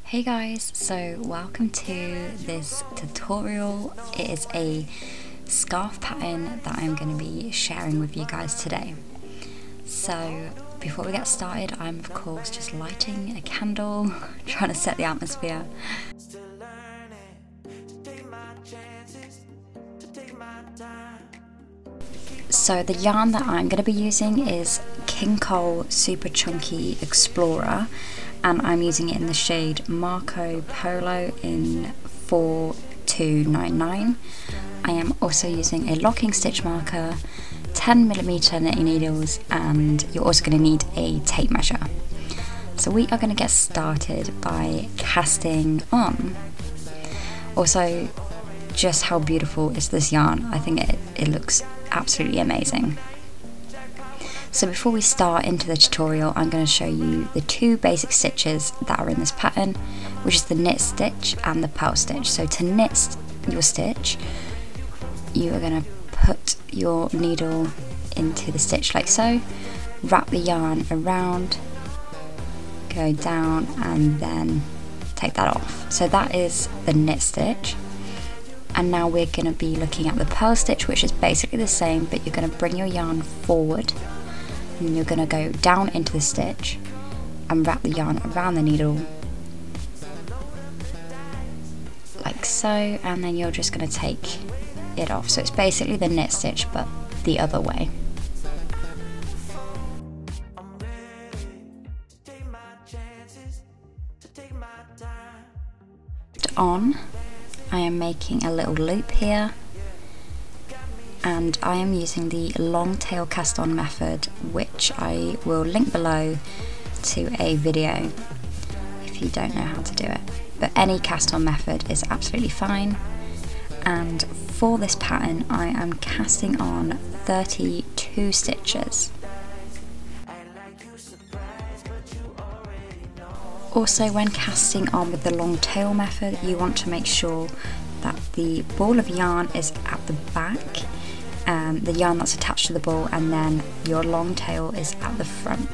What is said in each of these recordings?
Hey guys, so welcome to this tutorial. It is a scarf pattern that I'm going to be sharing with you guys today. So before we get started, I'm of course just lighting a candle, trying to set the atmosphere. So the yarn that I'm going to be using is King Cole Super Chunky Explorer, and I'm using it in the shade Marco Polo in 4299. I am also using a locking stitch marker, 10mm knitting needles, and you're also going to need a tape measure. So we are going to get started by casting on. Also, just how beautiful is this yarn? I think it looks absolutely amazing. So before we start into the tutorial, I'm going to show you the two basic stitches that are in this pattern, which is the knit stitch and the purl stitch. So to knit your stitch, you are going to put your needle into the stitch like so, wrap the yarn around, go down, and then take that off. So that is the knit stitch. And now we're going to be looking at the purl stitch, which is basically the same, but you're going to bring your yarn forward and you're going to go down into the stitch and wrap the yarn around the needle like so, and then you're just going to take it off. So it's basically the knit stitch but the other way. On, I am making a little loop here, and I am using the long tail cast on method, which I will link below to a video if you don't know how to do it, but any cast on method is absolutely fine. And for this pattern I am casting on 32 stitches. Also, when casting on with the long tail method, you want to make sure that the ball of yarn is at the back, the yarn that's attached to the ball, and then your long tail is at the front.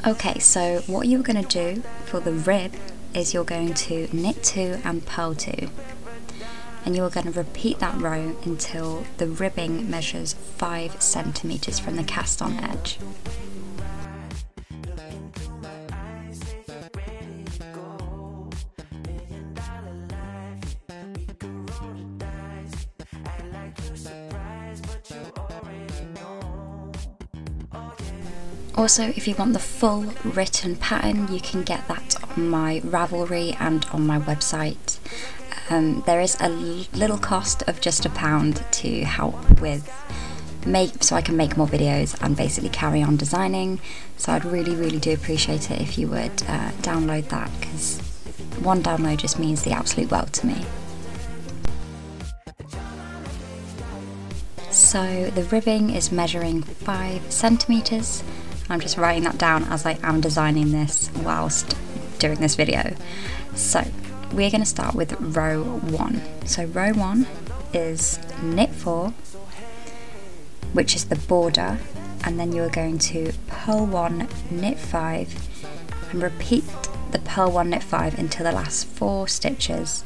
Okay, so what you're going to do for the rib is you're going to knit 2 and purl 2, and you're going to repeat that row until the ribbing measures 5 centimeters from the cast on edge. Also, if you want the full written pattern, you can get that on my Ravelry and on my website. There is a little cost of just £1 to help with so I can make more videos and basically carry on designing. So I'd really do appreciate it if you would download that, because one download just means the absolute world to me. So the ribbing is measuring 5 centimeters. I'm just writing that down as I am designing this whilst doing this video. So we're going to start with row 1. So row 1 is knit 4, which is the border, and then you're going to purl 1, knit 5, and repeat the purl 1, knit 5 until the last 4 stitches,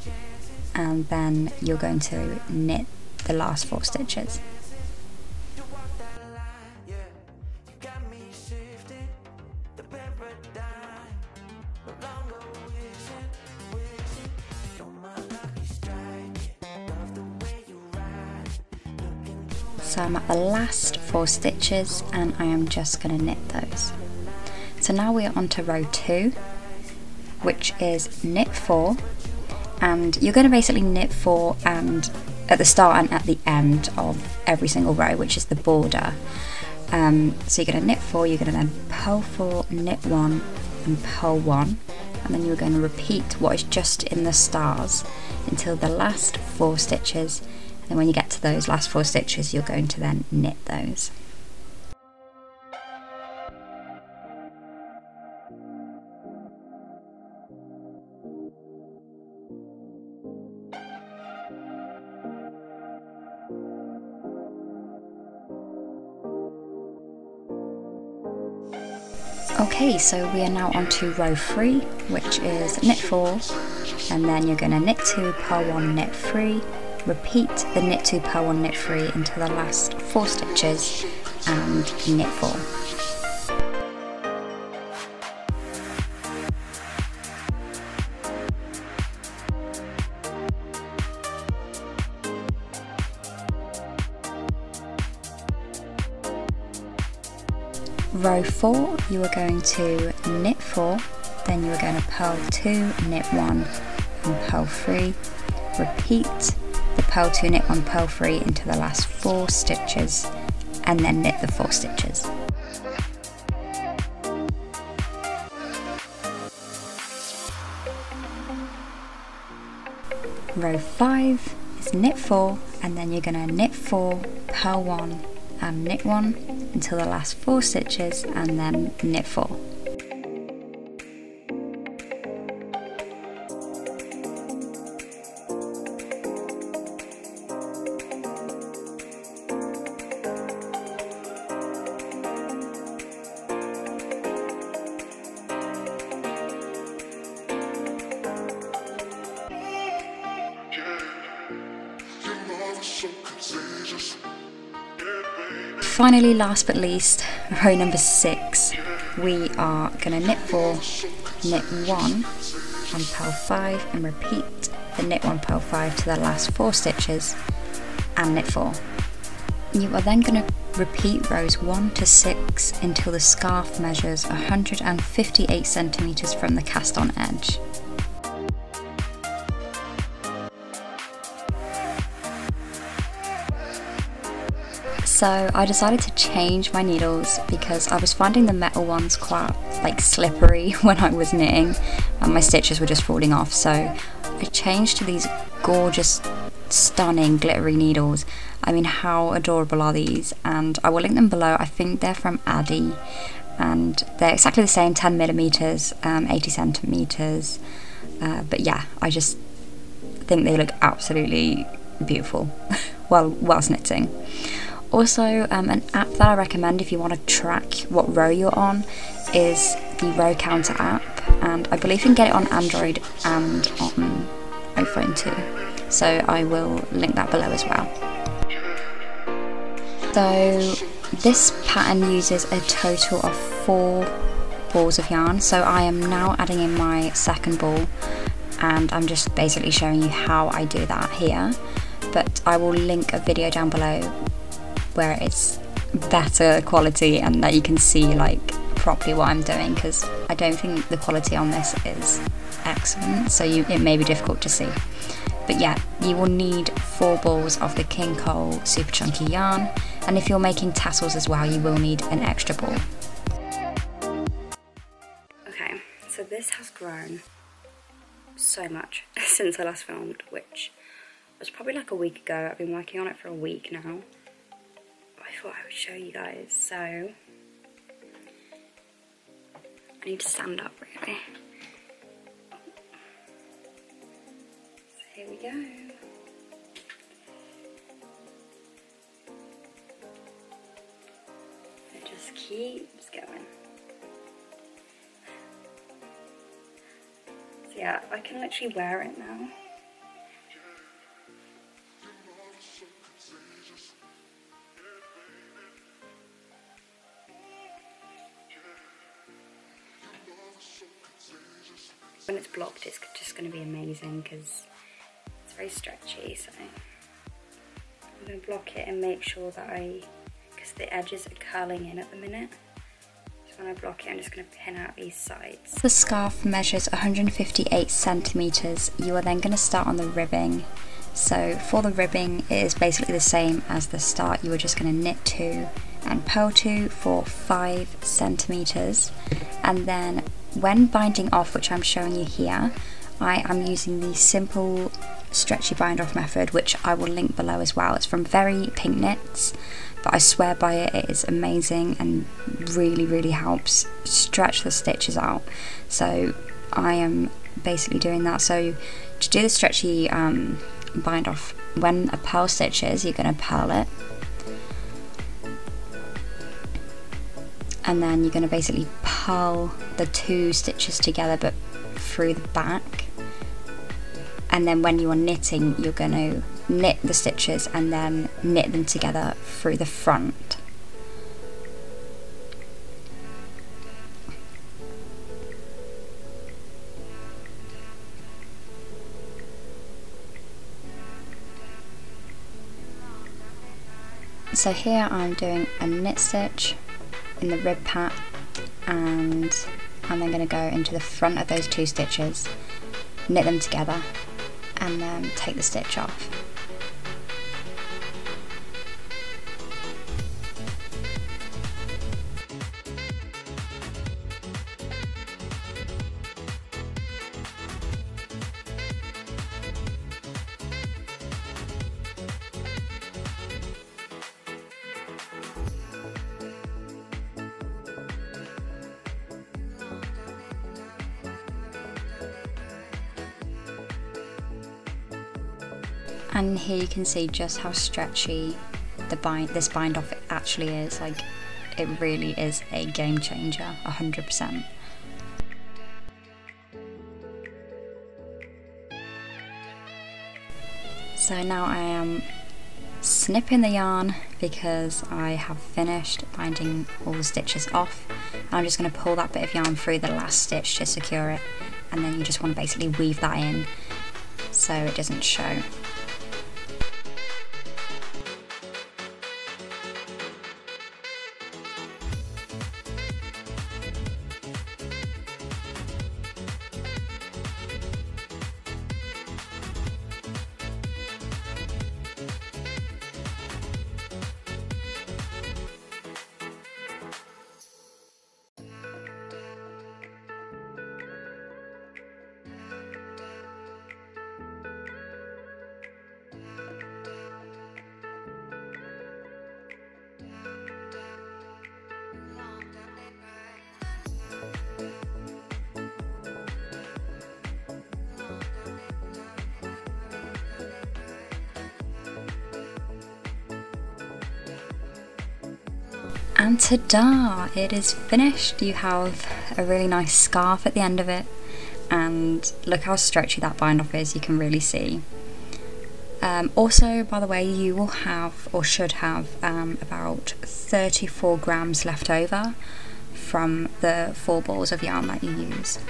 and then you're going to knit the last 4 stitches. So I'm at the last 4 stitches and I am just going to knit those. So now we are on to row 2, which is knit 4, and you're going to basically knit 4 and at the start and at the end of every single row, which is the border. So you're going to knit 4, you're going to then purl 4, knit 1 and purl 1, and then you're going to repeat what is just in the stars until the last 4 stitches, And when you get to those last 4 stitches, you're going to then knit those. Okay, so we are now on to row 3, which is knit 4, and then you're going to knit 2, purl 1, knit 3, repeat the knit 2, purl 1, knit 3 into the last 4 stitches and knit 4. Row 4, you are going to knit 4, then you are going to purl 2, knit 1 and purl 3, repeat the purl 2, knit 1, purl 3 into the last 4 stitches and then knit the 4 stitches. Row 5 is knit 4 and then you're going to knit 4, purl 1 and knit 1 until the last 4 stitches and then knit 4. Finally, last but least, row number 6, we are going to knit 4, knit 1 and purl 5 and repeat the knit 1, purl 5 to the last 4 stitches and knit 4. You are then going to repeat rows 1 to 6 until the scarf measures 158 centimeters from the cast on edge. So I decided to change my needles because I was finding the metal ones quite slippery when I was knitting and my stitches were just falling off, so I changed to these gorgeous, stunning glittery needles. I mean, how adorable are these? And I will link them below. I think they're from Addy and they're exactly the same, 10mm, 80 centimeters, but yeah, I just think they look absolutely beautiful whilst knitting. Also, an app that I recommend if you want to track what row you're on is the Row Counter app, and I believe you can get it on Android and on iPhone too, so I will link that below as well. So this pattern uses a total of 4 balls of yarn, so I am now adding in my second ball and I'm just basically showing you how I do that here, but I will link a video down below where it's better quality and that you can see properly what I'm doing, because I don't think the quality on this is excellent, so it may be difficult to see. But yeah, you will need 4 balls of the King Cole super chunky yarn, and if you're making tassels as well, you will need an extra ball. Okay, so this has grown so much since I last filmed, which was probably a week ago. I've been working on it for a week now. I thought I would show you guys, so I need to stand up really. So here we go. It just keeps going. So yeah, I can literally wear it now. When it's blocked, it's just going to be amazing because it's very stretchy, so I'm going to block it and make sure that because the edges are curling in at the minute, so when I block it I'm just going to pin out these sides. The scarf measures 158 centimeters. You are then going to start on the ribbing. So for the ribbing, it is basically the same as the start. You are just going to knit 2 and purl 2 for 5 centimeters, and then when binding off, which I'm showing you here, I am using the simple stretchy bind off method, which I will link below as well. It's from Very Pink Knits, but I swear by it, it is amazing and really helps stretch the stitches out. So I am basically doing that. So to do the stretchy bind off, when a purl stitches, you're going to purl it, and then you're going to basically purl the 2 stitches together but through the back, and then when you are knitting, you're going to knit the stitches and then knit them together through the front. So here I'm doing a knit stitch in the rib pat, and I'm then going to go into the front of those 2 stitches, knit them together, and then take the stitch off. And here you can see just how stretchy this bind off actually is. Like, it really is a game changer, 100%. So now I am snipping the yarn because I have finished binding all the stitches off, and I'm just going to pull that bit of yarn through the last stitch to secure it, and then you just want to basically weave that in so it doesn't show. And ta-da! It is finished. You have a really nice scarf at the end of it, and look how stretchy that bind off is, you can really see. Also, by the way, you will have, or should have, about 34 grams left over from the 4 balls of yarn that you use.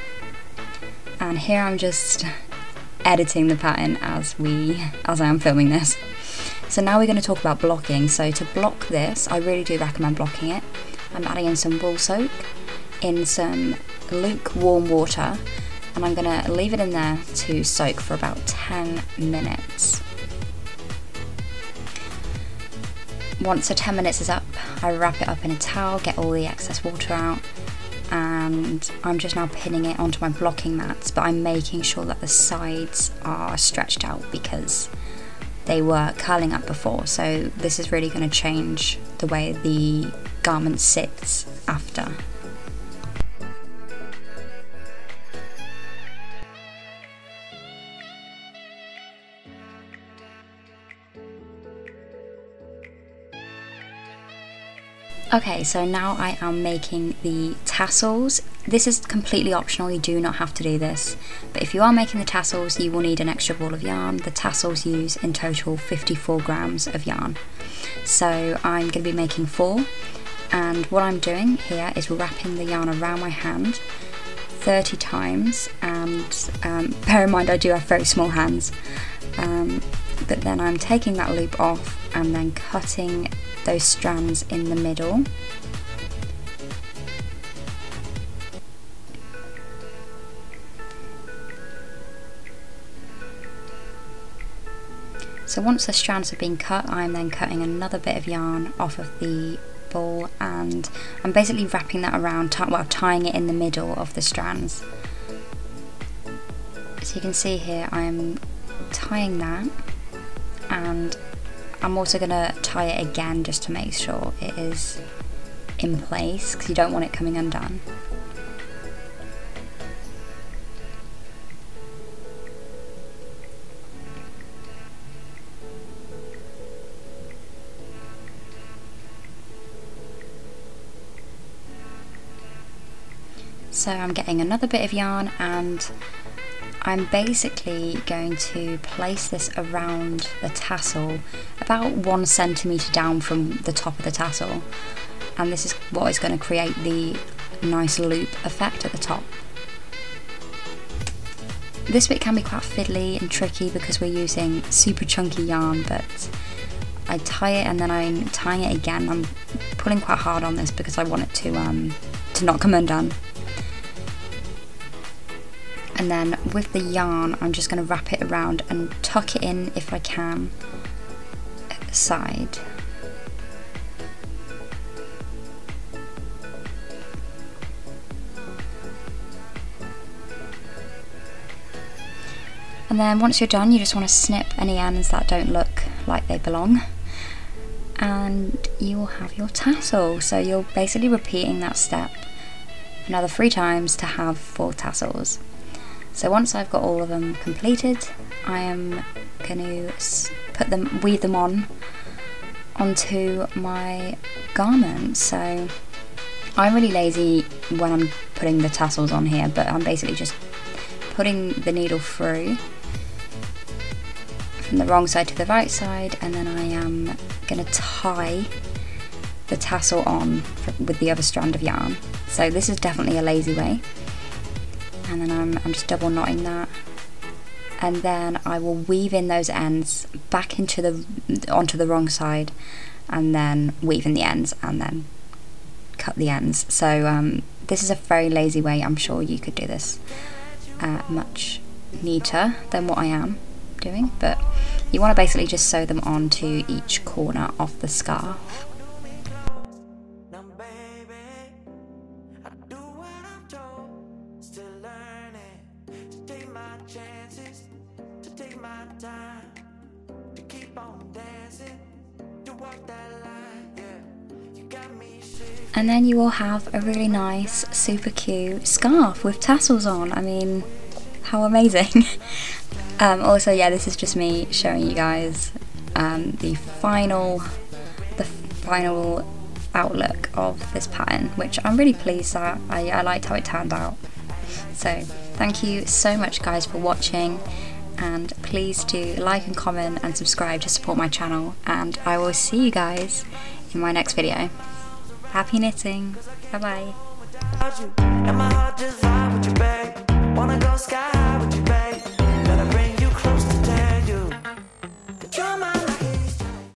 And here I'm just editing the pattern as I am filming this. So now we're going to talk about blocking. So to block this, I really do recommend blocking it. I'm adding in some wool soak in some lukewarm water, and I'm going to leave it in there to soak for about 10 minutes. Once the 10 minutes is up, I wrap it up in a towel, get all the excess water out, and I'm just now pinning it onto my blocking mats, but I'm making sure that the sides are stretched out because they were curling up before, so this is really going to change the way the garment sits after. Okay, so now I am making the tassels. This is completely optional, you do not have to do this, but if you are making the tassels, you will need an extra ball of yarn. The tassels use in total 54 grams of yarn. So I'm going to be making 4, and what I'm doing here is wrapping the yarn around my hand 30 times, and bear in mind I do have very small hands, but then I'm taking that loop off and then cutting those strands in the middle. So once the strands have been cut, I'm then cutting another bit of yarn off of the ball, and I'm basically wrapping that around, tying it in the middle of the strands. So you can see here I'm tying that, and I'm also going to tie it again just to make sure it is in place, because you don't want it coming undone. So I'm getting another bit of yarn, and I'm basically going to place this around the tassel about 1 centimetre down from the top of the tassel, and this is what is going to create the nice loop effect at the top. This bit can be quite fiddly and tricky because we're using super chunky yarn, but I tie it and then I'm tying it again. I'm pulling quite hard on this because I want it to not come undone. And then with the yarn, I'm just going to wrap it around and tuck it in if I can at the side. And then once you're done, you just want to snip any ends that don't look like they belong, and you will have your tassel. So you're basically repeating that step another 3 times to have 4 tassels. So once I've got all of them completed, I am going to weave them onto my garment. So I'm really lazy when I'm putting the tassels on here, but I'm basically just putting the needle through from the wrong side to the right side, and then I am going to tie the tassel on with the other strand of yarn. So this is definitely a lazy way. And then I'm just double knotting that, and then I will weave in those ends back onto the wrong side, and then weave in the ends and then cut the ends. So this is a very lazy way. I'm sure you could do this much neater than what I am doing, but you want to basically just sew them onto each corner of the scarf. And then you will have a really nice, super cute scarf with tassels on. I mean, how amazing. Also, yeah, this is just me showing you guys the final outlook of this pattern, which I'm really pleased that I liked how it turned out. So thank you so much guys for watching, and please do like and comment and subscribe to support my channel, and I will see you guys in my next video. Happy knitting. Bye bye.